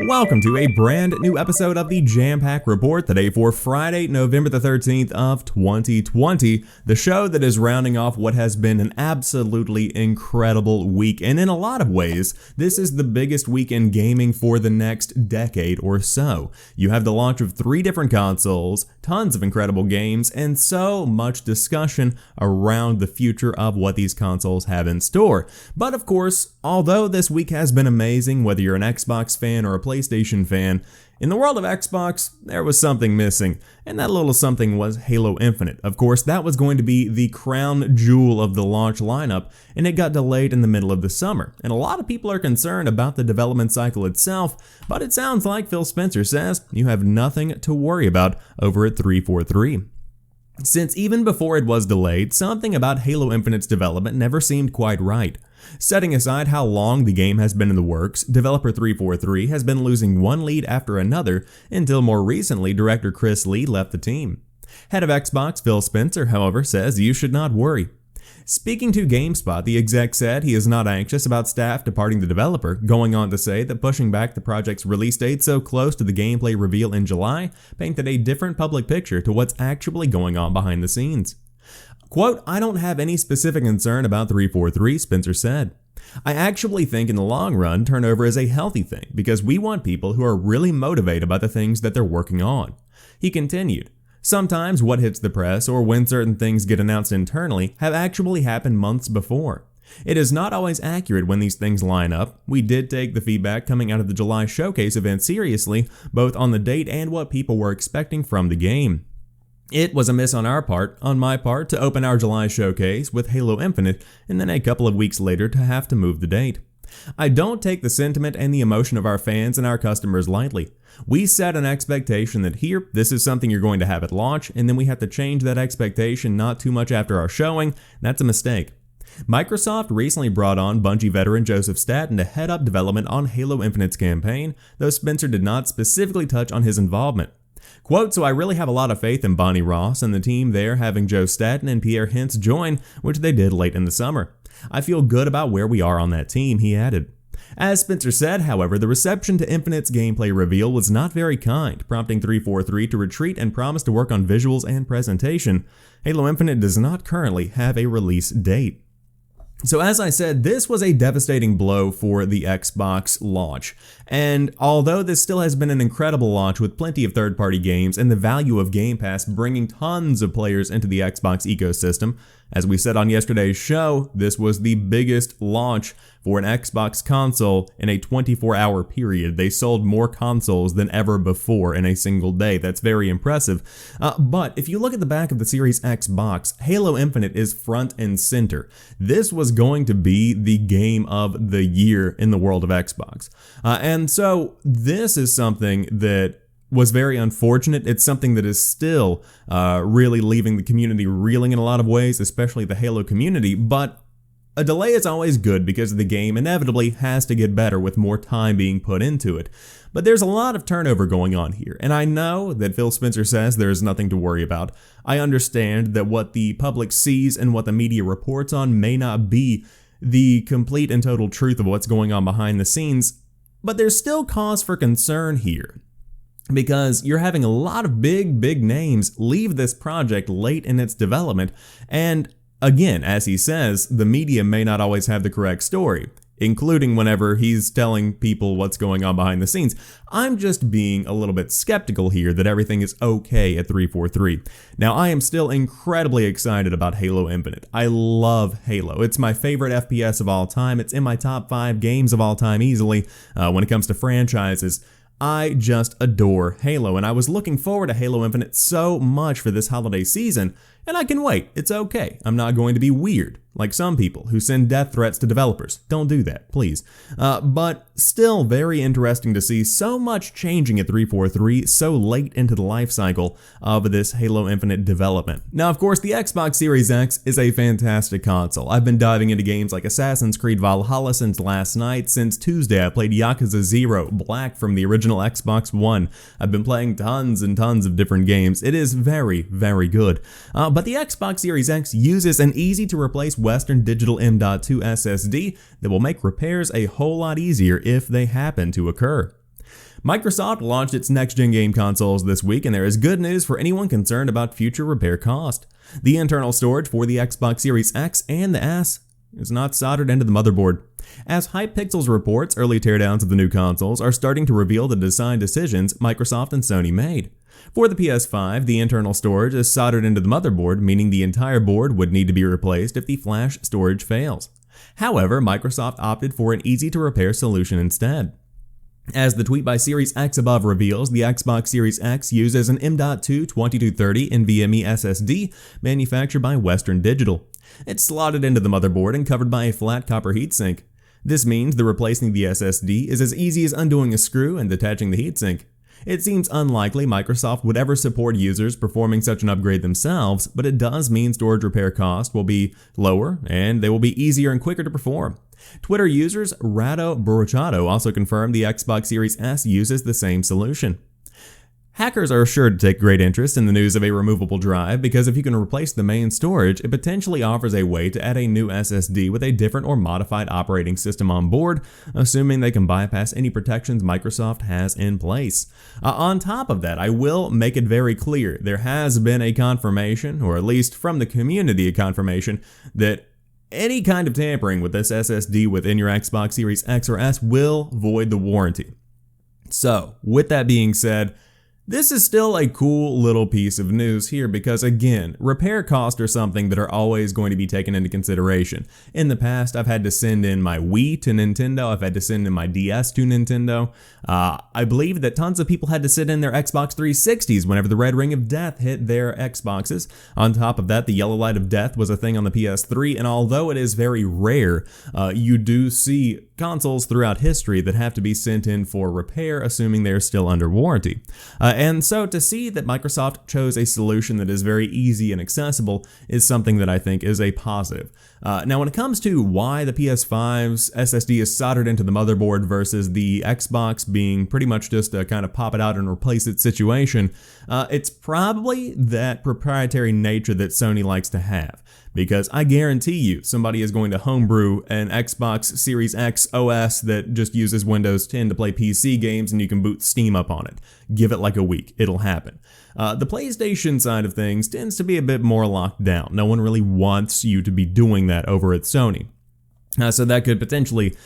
Welcome to a brand new episode of the Jampack Report today for Friday, November the 13th of 2020, the show that is rounding off what has been an absolutely incredible week. And in a lot of ways, this is the biggest week in gaming for the next decade or so. You have the launch of 3 different consoles, tons of incredible games, and so much discussion around the future of what these consoles have in store. But of course, although this week has been amazing, whether you're an Xbox fan or a PlayStation fan, in the world of Xbox, there was something missing, and that little something was Halo Infinite. Of course, that was going to be the crown jewel of the launch lineup, and it got delayed in the middle of the summer. And a lot of people are concerned about the development cycle itself, but it sounds like Phil Spencer says you have nothing to worry about over at 343. Since even before it was delayed, something about Halo Infinite's development never seemed quite right. Setting aside how long the game has been in the works, developer 343 has been losing one lead after another until more recently director Chris Lee left the team. Head of Xbox Phil Spencer, however, says you should not worry. Speaking to GameSpot, the exec said he is not anxious about staff departing the developer, going on to say that pushing back the project's release date so close to the gameplay reveal in July painted a different public picture to what's actually going on behind the scenes. Quote, "I don't have any specific concern about 343, Spencer said. I actually think in the long run, turnover is a healthy thing because we want people who are really motivated about the things that they're working on." He continued, "Sometimes what hits the press or when certain things get announced internally have actually happened months before. It is not always accurate when these things line up. We did take the feedback coming out of the July showcase event seriously, both on the date and what people were expecting from the game. It was a miss on my part, to open our July showcase with Halo Infinite and then a couple of weeks later to have to move the date. I don't take the sentiment and the emotion of our fans and our customers lightly. We set an expectation that here, this is something you're going to have at launch, and then we have to change that expectation not too much after our showing. That's a mistake." Microsoft recently brought on Bungie veteran Joseph Staten to head up development on Halo Infinite's campaign, though Spencer did not specifically touch on his involvement. Quote, "So I really have a lot of faith in Bonnie Ross and the team there having Joe Staten and Pierre Hintz join, which they did late in the summer. I feel good about where we are on that team," he added. As Spencer said, however, the reception to Infinite's gameplay reveal was not very kind, prompting 343 to retreat and promise to work on visuals and presentation. Halo Infinite does not currently have a release date. So as I said, this was a devastating blow for the Xbox launch. And although this still has been an incredible launch with plenty of third-party games and the value of Game Pass bringing tons of players into the Xbox ecosystem, as we said on yesterday's show, this was the biggest launch for an Xbox console in a 24-hour period. They sold more consoles than ever before in a single day. That's very impressive. But if you look at the back of the Series X box, Halo Infinite is front and center. This was going to be the game of the year in the world of Xbox. And so this is something that was very unfortunate. It's something that is still really leaving the community reeling in a lot of ways, especially the Halo community, but a delay is always good because the game inevitably has to get better with more time being put into it. But there's a lot of turnover going on here, and I know that Phil Spencer says there is nothing to worry about. I understand that what the public sees and what the media reports on may not be the complete and total truth of what's going on behind the scenes, but there's still cause for concern here, because you're having a lot of big names leave this project late in its development, and again, as he says, the media may not always have the correct story, including whenever he's telling people what's going on behind the scenes. I'm just being a little bit skeptical here that everything is okay at 343. Now, I am still incredibly excited about Halo Infinite. I love Halo. It's my favorite FPS of all time. It's in my top 5 games of all time easily when it comes to franchises. I just adore Halo, and I was looking forward to Halo Infinite so much for this holiday season, and I can wait. It's okay. I'm not going to be weird, like some people who send death threats to developers. Don't do that, please. But still very interesting to see so much changing at 343 so late into the life cycle of this Halo Infinite development. Now, of course, the Xbox Series X is a fantastic console. I've been diving into games like Assassin's Creed Valhalla since last night. Since Tuesday, I played Yakuza 0 Black from the original Xbox One. I've been playing tons and tons of different games. It is very good. But the Xbox Series X uses an easy-to-replace Western Digital M.2 SSD that will make repairs a whole lot easier if they happen to occur. Microsoft launched its next-gen game consoles this week, and there is good news for anyone concerned about future repair cost. The internal storage for the Xbox Series X and the S is not soldered into the motherboard. As Hypixels reports, early teardowns of the new consoles are starting to reveal the design decisions Microsoft and Sony made. For the PS5, the internal storage is soldered into the motherboard, meaning the entire board would need to be replaced if the flash storage fails. However, Microsoft opted for an easy-to-repair solution instead. As the tweet by Series X above reveals, the Xbox Series X uses an M.2 2230 NVMe SSD manufactured by Western Digital. It's slotted into the motherboard and covered by a flat copper heatsink. This means that replacing the SSD is as easy as undoing a screw and detaching the heatsink. It seems unlikely Microsoft would ever support users performing such an upgrade themselves, but it does mean storage repair costs will be lower and they will be easier and quicker to perform. Twitter users Rado Burchado also confirmed the Xbox Series S uses the same solution. Hackers are sure to take great interest in the news of a removable drive because if you can replace the main storage, it potentially offers a way to add a new SSD with a different or modified operating system on board, assuming they can bypass any protections Microsoft has in place. On top of that, I will make it very clear, there has been a confirmation, or at least from the community a confirmation, that any kind of tampering with this SSD within your Xbox Series X or S will void the warranty. So, with that being said, this is still a cool little piece of news here because, again, repair costs are something that are always going to be taken into consideration. In the past, I've had to send in my Wii to Nintendo, I've had to send in my DS to Nintendo. I believe that tons of people had to send in their Xbox 360s whenever the red ring of death hit their Xboxes. On top of that, the yellow light of death was a thing on the PS3, and although it is very rare, you do see consoles throughout history that have to be sent in for repair, assuming they're still under warranty. And so to see that Microsoft chose a solution that is very easy and accessible is something that I think is a positive. Now when it comes to why the PS5's SSD is soldered into the motherboard versus the Xbox being pretty much just a kind of pop it out and replace it situation, it's probably that proprietary nature that Sony likes to have. Because I guarantee you somebody is going to homebrew an Xbox Series X OS that just uses Windows 10 to play PC games and you can boot Steam up on it. Give it like a week, it'll happen. The PlayStation side of things tends to be a bit more locked down. No one really wants you to be doing that over at Sony. So that could potentially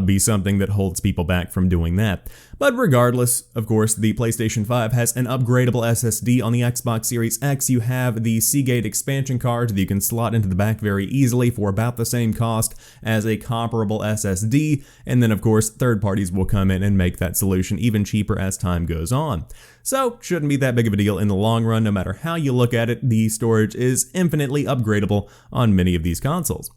be something that holds people back from doing that. But regardless, of course, the PlayStation 5 has an upgradable SSD. On the Xbox Series X, you have the Seagate expansion cards that you can slot into the back very easily for about the same cost as a comparable SSD. And then, of course, third parties will come in and make that solution even cheaper as time goes on. So, shouldn't be that big of a deal in the long run. No matter how you look at it, the storage is infinitely upgradable on many of these consoles.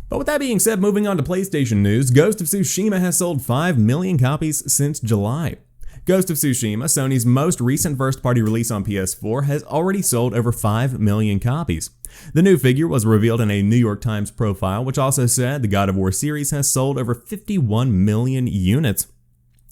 But with that being said, moving on to PlayStation news, Ghost of Tsushima has sold 5 million copies since July. Ghost of Tsushima, Sony's most recent first-party release on PS4, has already sold over 5 million copies. The new figure was revealed in a New York Times profile, which also said the God of War series has sold over 51 million units.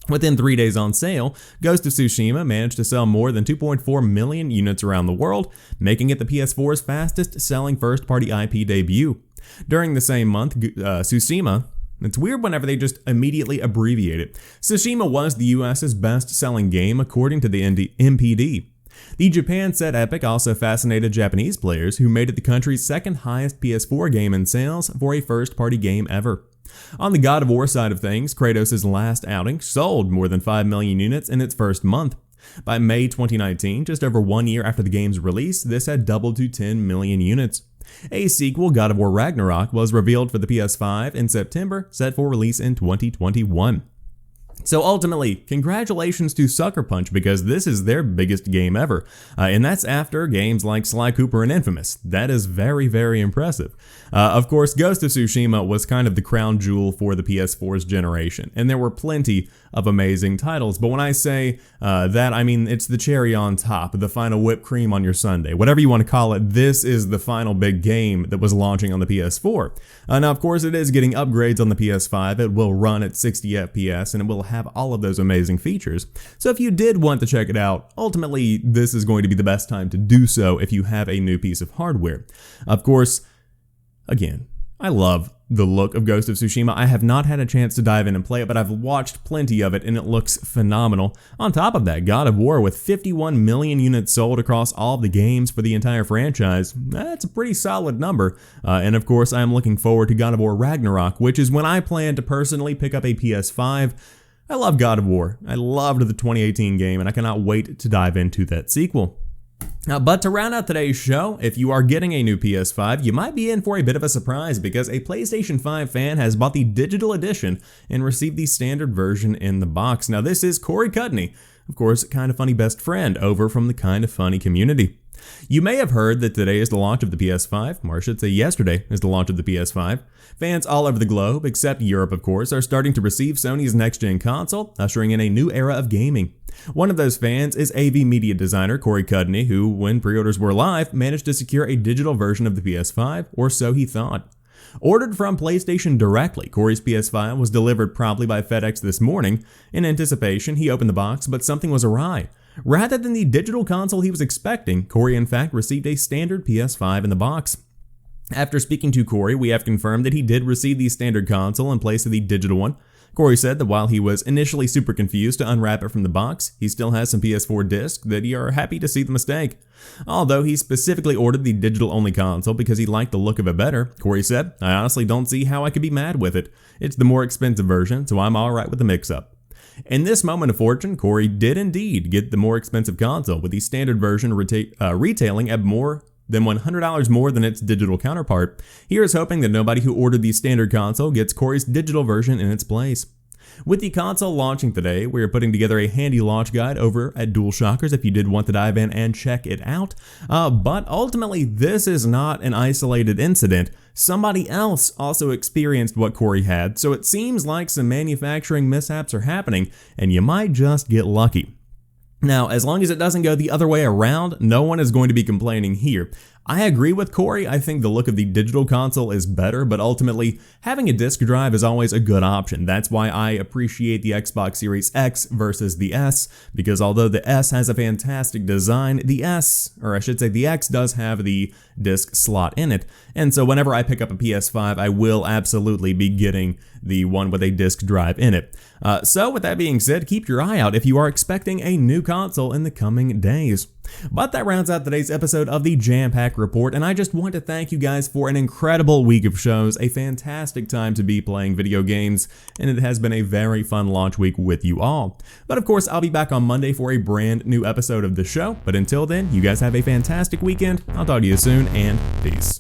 Within 3 days on sale, Ghost of Tsushima managed to sell more than 2.4 million units around the world, making it the PS4's fastest-selling first-party IP debut. During the same month, Tsushima, it's weird whenever they just immediately abbreviate it. Tsushima was the US's best-selling game according to the MPD. The Japan-set epic also fascinated Japanese players who made it the country's second highest PS4 game in sales for a first-party game ever. On the God of War side of things, Kratos' last outing sold more than 5 million units in its first month. By May 2019, just over 1 year after the game's release, this had doubled to 10 million units. A sequel, God of War Ragnarok, was revealed for the PS5 in September, set for release in 2021. So ultimately, congratulations to Sucker Punch because this is their biggest game ever, and that's after games like Sly Cooper and Infamous. That is very, very impressive. Of course, Ghost of Tsushima was kind of the crown jewel for the PS4's generation, and there were plenty of amazing titles, but when I say that, I mean it's the cherry on top, the final whipped cream on your sundae, whatever you want to call it. This is the final big game that was launching on the PS4. Now, of course, it is getting upgrades on the PS5. It will run at 60 FPS, and it will have all of those amazing features. So if you did want to check it out, ultimately, this is going to be the best time to do so if you have a new piece of hardware. Of course, again, I love the look of Ghost of Tsushima. I have not had a chance to dive in and play it, but I've watched plenty of it and it looks phenomenal. On top of that, God of War with 51 million units sold across all of the games for the entire franchise, that's a pretty solid number. And of course, I'm looking forward to God of War Ragnarok, which is when I plan to personally pick up a PS5. I love God of War. I loved the 2018 game and I cannot wait to dive into that sequel. But to round out today's show, if you are getting a new PS5, you might be in for a bit of a surprise because a PlayStation 5 fan has bought the digital edition and received the standard version in the box. Now this is Corey Cudney, of course, Kinda Funny best friend over from the Kinda Funny community. You may have heard that today is the launch of the PS5, or I should say yesterday is the launch of the PS5. Fans all over the globe, except Europe of course, are starting to receive Sony's next-gen console, ushering in a new era of gaming. One of those fans is AV media designer Corey Cudney, who, when pre-orders were live, managed to secure a digital version of the PS5, or so he thought. Ordered from PlayStation directly, Corey's PS5 was delivered promptly by FedEx this morning. In anticipation, he opened the box, but something was awry. Rather than the digital console he was expecting, Corey in fact received a standard PS5 in the box. After speaking to Corey, we have confirmed that he did receive the standard console in place of the digital one. Corey said that while he was initially super confused to unwrap it from the box, he still has some PS4 discs that he are happy to see the mistake. Although he specifically ordered the digital-only console because he liked the look of it better, Corey said, "I honestly don't see how I could be mad with it. It's the more expensive version, so I'm alright with the mix-up." In this moment of fortune, Corey did indeed get the more expensive console, with the standard version retailing at more than $100 more than its digital counterpart. He is hoping that nobody who ordered the standard console gets Corey's digital version in its place. With the console launching today, we are putting together a handy launch guide over at DualShockers if you did want to dive in and check it out. But ultimately, this is not an isolated incident. Somebody else also experienced what Corey had, so it seems like some manufacturing mishaps are happening, and you might just get lucky. Now, as long as it doesn't go the other way around, no one is going to be complaining here. I agree with Corey. I think the look of the digital console is better, but ultimately, having a disk drive is always a good option. That's why I appreciate the Xbox Series X versus the S, because although the S has a fantastic design, the X does have the disk slot in it. And so whenever I pick up a PS5, I will absolutely be getting the one with a disk drive in it. So with that being said, keep your eye out if you are expecting a new console in the coming days. But that rounds out today's episode of the Jampack Report, and I just want to thank you guys for an incredible week of shows, a fantastic time to be playing video games, and it has been a very fun launch week with you all. But of course, I'll be back on Monday for a brand new episode of the show, but until then, you guys have a fantastic weekend. I'll talk to you soon, and peace.